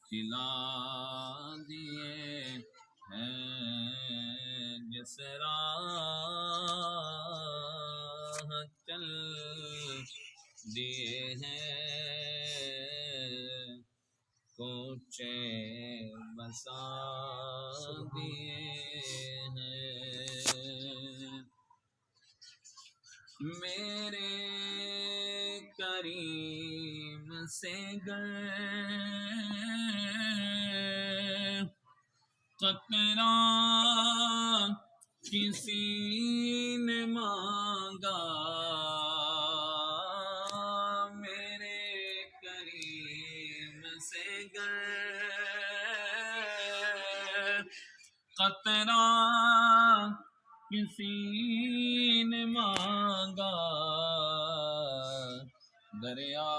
کھلا دیے ہیں، جس راہ چل دیے ہیں، کوچے بسا دیے ہیں۔ میرے کریم سے گر قطرہ کسی نے مانگا، میرے کریم سے گر قطرہ کسی نے مانگا، دریا